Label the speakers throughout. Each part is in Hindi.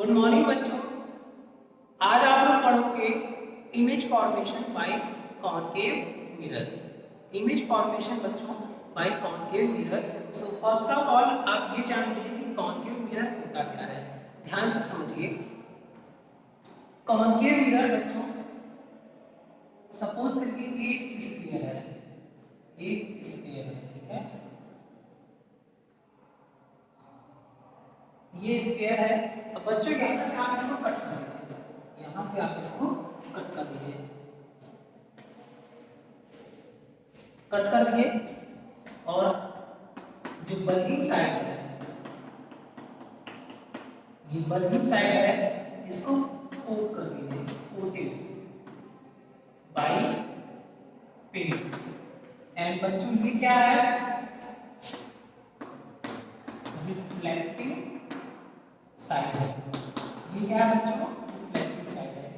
Speaker 1: गुड मॉर्निंग बच्चों। आज आप लोग पढ़ोगे image formation by concave mirror. Image formation बच्चों by concave mirror. So first of all आप ये जान लीजिए कि कॉनकेव मिरर होता क्या है। ध्यान से समझिए। कॉनकेव मिरर बच्चों सपोज करिए एक स्फीयर है, एक स्फीयर है, ठीक है। ये स्क्वायर है। अब बच्चों यहाँ से आप इसको कट कर दीजिए, यहाँ से आप इसको कट कर दीजिए, कट कर दिए। और जो बल्किंग साइड है, ये बल्किंग साइड है, इसको कोट कर दीजिए, कोटेड बाय पेंट। एंड बच्चों ये क्या है, रिफ्लेक्टिंग साइड है। ये क्या है बच्चों, रिफ्लेक्टिंग साइड है।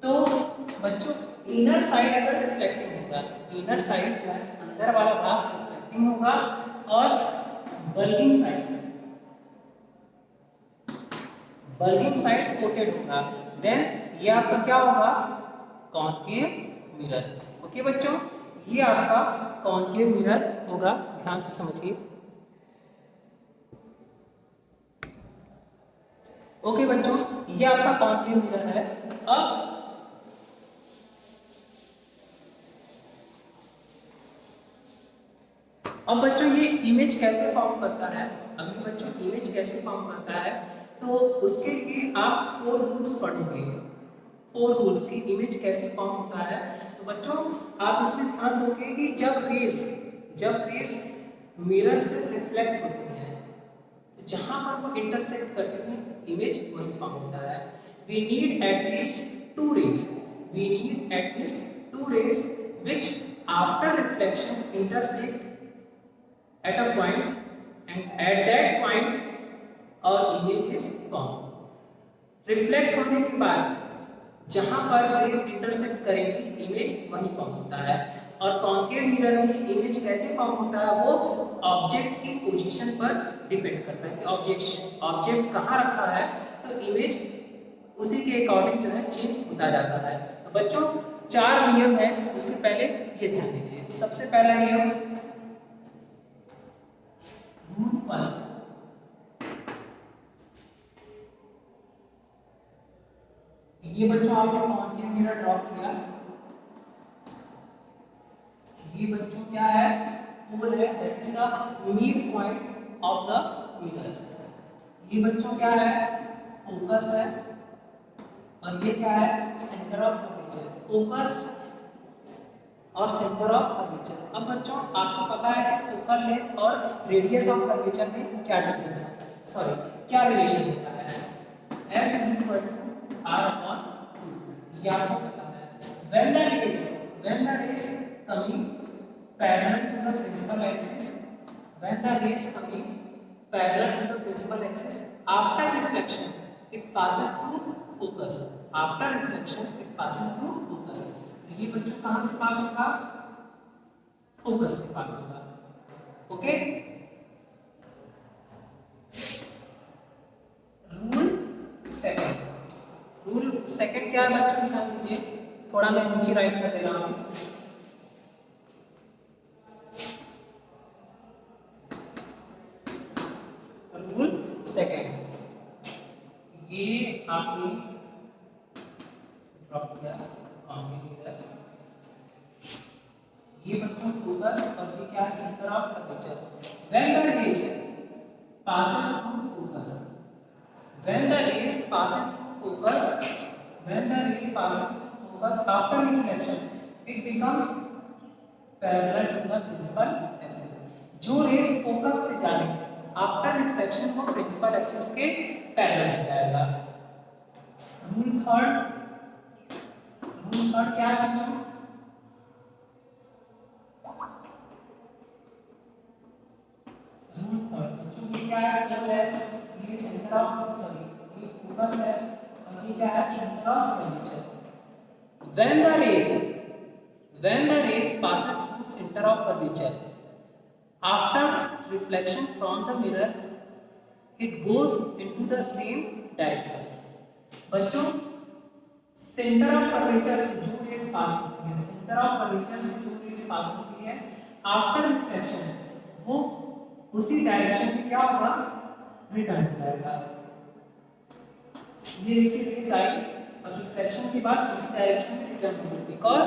Speaker 1: तो बच्चों इनर साइड अगर रिफ्लेक्टिंग होगा, इनर साइड जो है अंदर वाला भाग रिफ्लेक्टिंग होगा, और बल्किंग साइड कोटेड होगा, देन ये आपका क्या होगा, कॉनकेव मिरर। ओके बच्चों, ये आपका कॉनकेव मिरर होगा। ध्यान से समझिए। ओके बच्चों, ये आपका कॉनकेव मिरर है। अब बच्चों ये इमेज कैसे फॉर्म करता है। अभी बच्चों इमेज कैसे फॉर्म करता है, तो उसके लिए आप 4 रूल्स पढ़ोगे। 4 रूल्स की इमेज कैसे फॉर्म होता है। तो बच्चों आप इसमें ध्यान दोगे कि जब रेस मिरर से रिफ्लेक्ट होती है, तो जहां पर वो इंटरसेक्ट करती है, इमेज वही फॉर्म होता है। We need at least 2 rays which after reflection intersect at a point and at that point a image is formed। Reflect होने के बाद जहां पर रेस इंटरसेक्ट करेंगी, इमेज वही फॉर्म होता है। और कॉनकेव मिरर में इमेज कैसे फॉर्म होता है, वो ऑब्जेक्ट की पोजीशन पर डिपेंड करता है कि ऑब्जेक्ट कहाँ रखा है, तो इमेज उसी के अकॉर्डिंग जो है चेंज होता जाता है। तो बच्चों 4 नियम है, उसके पहले ये ध्यान दीजिए। सबसे पहला नियम, रूल फर्स्ट, ये बच्चों आपने कॉनकेव मिरर ड्रॉ किया, ये बच्चों क्या है, पोल है, that is the mid point of the mirror. ये बच्चों क्या है, फोकस है, और ये क्या है, सेंटर ऑफ कर्वेचर। फोकस और सेंटर ऑफ कर्वेचर। अब बच्चों आपको पता है कि फोकल लेंथ और रेडियस ऑफ कर्वेचर में क्या डिफरेंस है, सॉरी क्या रिलेशन होता है। F = R/2, ये आपको पता है। When the rays coming parallel to the principal axis, after reflection it passes through focus, ये बच्चों कहाँ से पास होगा, फोकस से पास होगा। ओके, रूल सेकंड क्या है बच्चों, ध्यान दीजिए। थोड़ा मैं नीचे राइट कर दे रहा हूँ। रूल सेकंड, ये आपने ड्रॉप किया, ये बच्चों फोकस, और ये क्या है, centre of curvature. When the rays passes through focus, after reflection it becomes parallel to the principal axis। जो रेस फोकस से जाने आफ्टर रिफ्लेक्शन वो प्रिंसिपल एक्सिस के पैरेलल हो जाएगा। रूल थर्ड क्या है बच्चों, ये क्या है, पोल है, ये सेंटर ऑफ, सॉरी ये फोकस है, और ये क्या है, centre of curvature. When the rays passes through center of curvature after reflection from the mirror, it goes into the same direction. बच्चों सेंटर ऑफ कर्वेचर से जो रेज पास होती है, सेंटर ऑफ कर्वेचर से जो रेज पास होती है आफ्टर रिफ्लेक्शन, वो उसी डायरेक्शन में क्या होगा, रिटर्न हो जाएगा। ये देखिए रेज आई और रिफ्लेक्शन के बाद उसी डायरेक्शन में रिटर्न होगी, because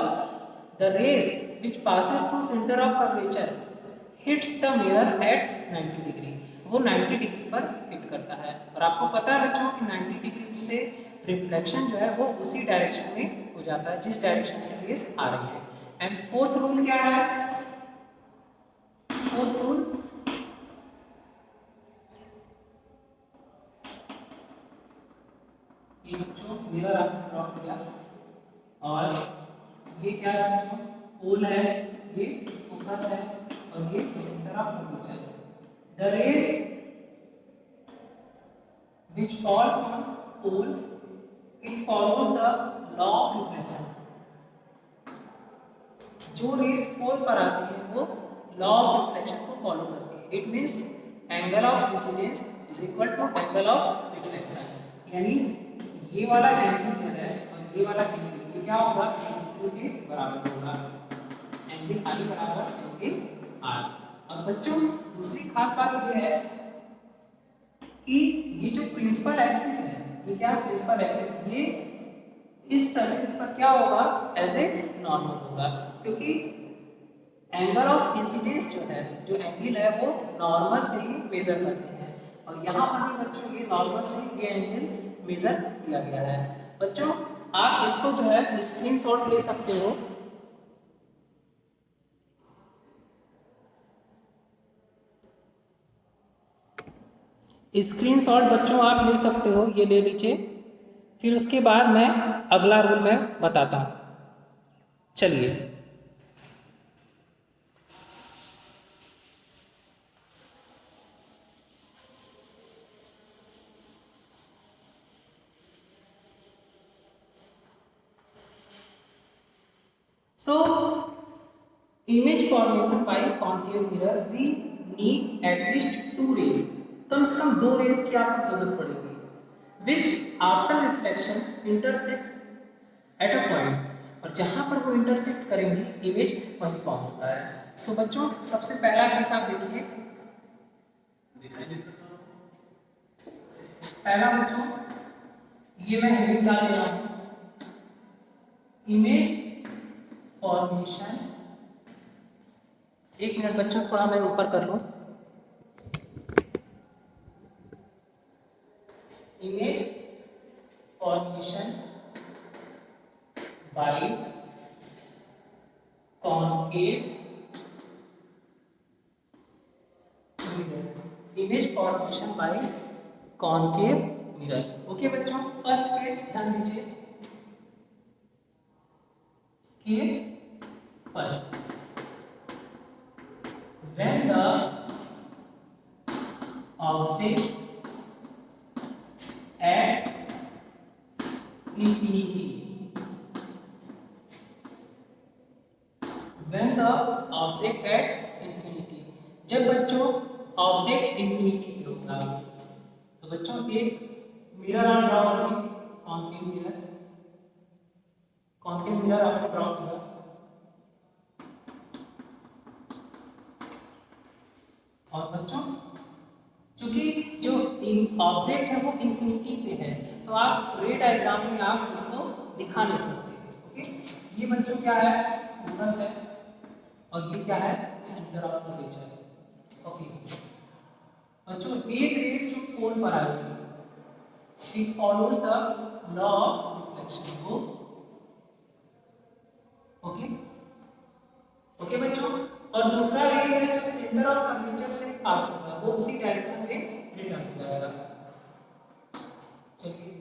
Speaker 1: the rays which passes through centre of curvature hits the mirror at 90 degree, वो 90 डिग्री पर हिट करता है। और आपको पता है बच्चों कि 90 डिग्री से रिफ्लेक्शन जो है वो उसी डायरेक्शन में हो जाता है जिस डायरेक्शन से रेज आ रही है। एंड फोर्थ रूल क्या है, फोर्थ रूल ये बच्चों मिरर आपने ड्रॉ किया और ये क्या है बच्चों, पोल है, ये फोकस है और ये centre of curvature. The rays which falls on pole, it follows the law of reflection. जो रेज पोल पर आती है वो लॉ ऑफ रिफ्लेक्शन को फॉलो करती है। It means angle of incidence is equal to angle of reflection, यानी ये वाला एंगल जो है और ये वाला एंगल ये क्या होगा, दूसरे के बराबर होगा। एंगल आई बराबर एंगल आर। अब बच्चों दूसरी खास बात ये है कि ये जो प्रिंसिपल एक्सिस है, ये क्या है, प्रिंसिपल एक्सिस, ये इस सरफेस पर क्या होगा, एज ए नॉर्मल होगा, क्योंकि एंगल ऑफ इंसिडेंस जो है, जो एंगल है वो नॉर्मल से ही मेजर करते हैं और यहाँ पर भी बच्चों ये नॉर्मल से ये एंगल मेजर किया गया है। बच्चों आप इसको जो है स्क्रीनशॉट ले सकते हो, स्क्रीनशॉट बच्चों आप ले सकते हो, ये ले लीजिए, फिर उसके बाद मैं अगला रूल में बताता हूँ। चलिए so image formation by concave mirror we need at least 2 rays, कम से कम 2 रेज की आपको जरूरत पड़ेगी, which after reflection intersect at a point, और जहां पर वो इंटरसेक्ट करेंगी इमेज वही फॉर्म होता है। सो बच्चों सबसे पहला केस आप देखिए, पहला बच्चों ये मैं हेडिंग डाल दे रहा हूं, इमेज फॉर्मेशन। एक मिनट बच्चों थोड़ा मैं ऊपर कर लूं, image formation by concave mirror, image formation by concave mirror. Okay बच्चों, फर्स्ट केस ध्यान दीजिए, case first, when the object at infinity, when the object at infinity, जब बच्चों ऑब्जेक्ट इंफिनिटी पे होता है, तो बच्चों एक मिरर आप ड्रॉ करेंगे, कॉन्केव मिरर, कॉन्केव मिरर आपने ड्रॉ किया, और बच्चों क्योंकि जो ऑब्जेक्ट है वो इंफिनिटी पे है तो आप रे डायग्राम में आप उसको दिखा नहीं सकते। ओके, ये बच्चों क्या है, फोकस है और ये क्या है, सेंटर ऑफ कर्वेचर। ओके बच्चों एक रेज जो पोल पर आएगी it follows the law of reflection को। ओके ओके बच्चों, और दूसरा रेज है जो सेंटर ऑफ कर्वेचर से पास होगा वो उसी डायरेक्शन में रिटर्न हो जाएगा। चलिए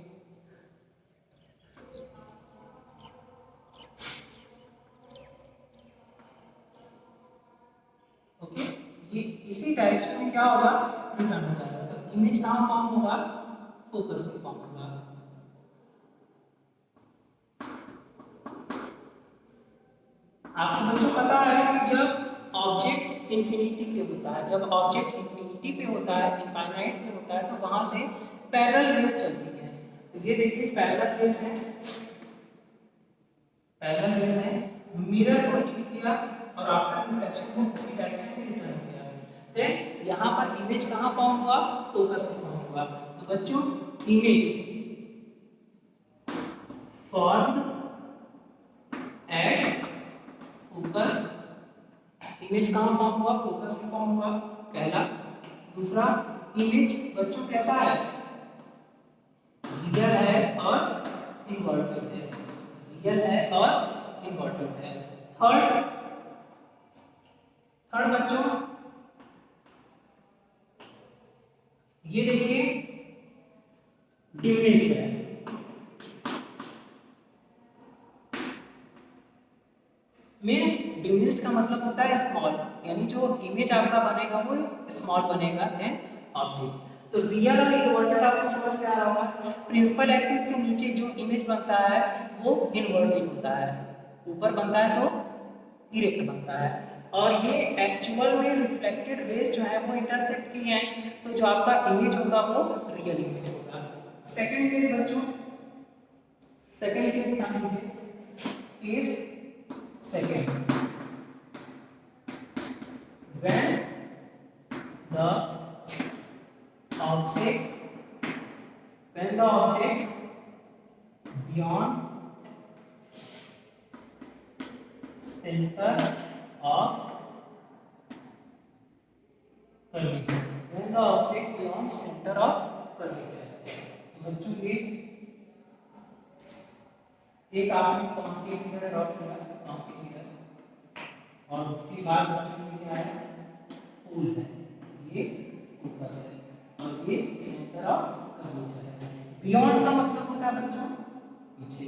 Speaker 1: ओके, ये इसी डायरेक्शन में क्या होगा, रिटर्न हो जाएगा। तो इमेज कहाँ फॉर्म होगा, फोकस में फॉर्म होगा। आपको बच्चों पता है कि जब ऑब्जेक्ट इंफिनिटी पे होता है, जब ऑब्जेक्ट इंफिनिटी पे होता है, इनफाइनाइट पे होता है, तो वहां से पैरेलल रेस चलती है। ये देखिए पैरेलल रेस है, पैरेलल रेस है, मिरर को हिट किया और आफ्टर रिफ्लेक्शन को उसी डायरेक्शन में रिटर्न किया। देन यहाँ पर इमेज कहाँ फॉर्म हुआ, फोकस में फॉर्म हुआ। तो बच्चों image formed at focus, image कहाँ फॉर्म हुआ, फोकस में फॉर्म हुआ पहला। दूसरा इमेज बच्चों कैसा है, रियल है और इन्वर्टेड है, रियल है और इन्वर्टेड है। थर्ड बच्चों ये देखिए डिमिनिश्ड है, मीन्स डिमिनिश्ड का मतलब होता है स्मॉल, यानी जो इमेज आपका बनेगा वो स्मॉल बनेगा देन ऑब्जेक्ट। तो रियल और इन्वर्टेड आपको समझ में आ रहा होगा। प्रिंसिपल एक्सिस के नीचे जो इमेज बनता है वो इन्वर्टेड होता है, ऊपर बनता है तो इरेक्ट बनता है। और ये एक्चुअल में रिफ्लेक्टेड रेज जो है वो इंटरसेक्ट की हैं, तो जो आपका इमेज होगा वो रियल इमेज होगा। सेकंड केस बच्चों, सेकंड केस ध्यान दीजिए, case second, when the object beyond center of curvature, when the object beyond center of curvature, बच्चों ये एक आपने कॉन्केव मिरर ड्रॉ किया, कॉन्केव मिरर, और उसके बाद बच्चों ये क्या है, पोल है, ये फोकस है और ये सेंटर ऑफ कर्वेचर है। बियॉन्ड का मतलब होता है बच्चों पीछे।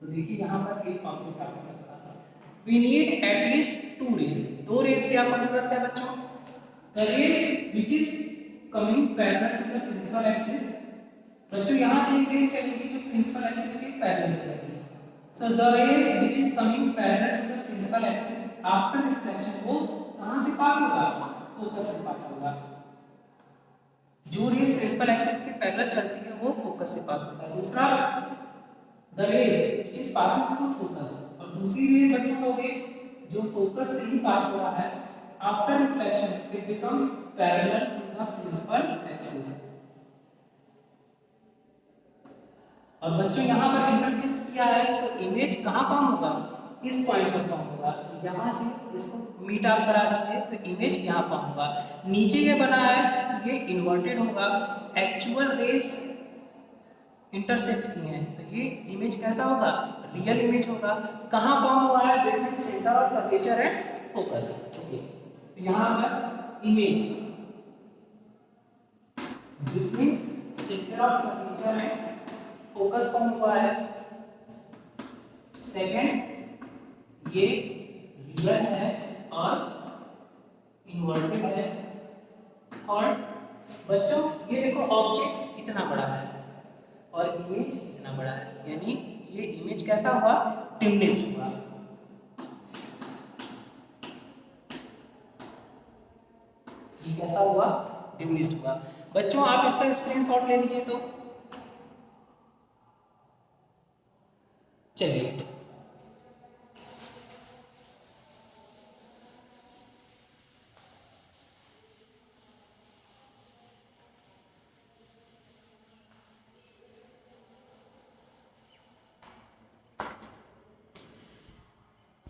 Speaker 1: तो देखिए यहाँ पर एक ऑब्जेक्ट आपने रखा, we need at least two rays, दो रेज की आपको जरूरत है बच्चों। The rays which is coming parallel to the principal axis, बच्चों यहाँ से एक रेज चलेगी जो प्रिंसिपल एक्सिस के पैरेलल चलेगी। So the rays which is coming parallel to the principal axis after reflection वो कहाँ से पास होगा, फोकस से पास होगा। जो रेज प्रिंसिपल एक्सिस के पैरेलल चलती है वो फोकस से पास होता है। दूसरा the rays which is passing through focus, और दूसरी रेज बच्चों होगी जो फोकस से ही पास हो रहा है, after reflection it becomes parallel to the principal axis. और बच्चों यहाँ पर इंटरसेक्ट किया है तो इमेज कहाँ फॉर्म होगा, इस पॉइंट पर फॉर्म होगा। तो यहाँ से इसको मीट आप करा देंगे तो इमेज यहाँ फॉर्म होगा। नीचे ये बना है तो ये इन्वर्टेड होगा, एक्चुअल रेस इंटरसेक्ट की हैं तो ये इमेज कैसा होगा, रियल इमेज होगा। कहाँ फॉर्म हुआ है, between centre of curvature and focus. Okay, तो यहाँ पर image between centre of curvature and focus form हुआ है। सेकेंड ये रियल है और इन्वर्टेड है। और बच्चों ये देखो ऑब्जेक्ट इतना बड़ा है और इमेज इतना बड़ा है, यानी ये इमेज कैसा हुआ, डिमिनिश्ड हुआ। ये कैसा हुआ, डिमिनिश्ड हुआ। बच्चों आप इसका स्क्रीनशॉट ले लीजिए। तो चलिए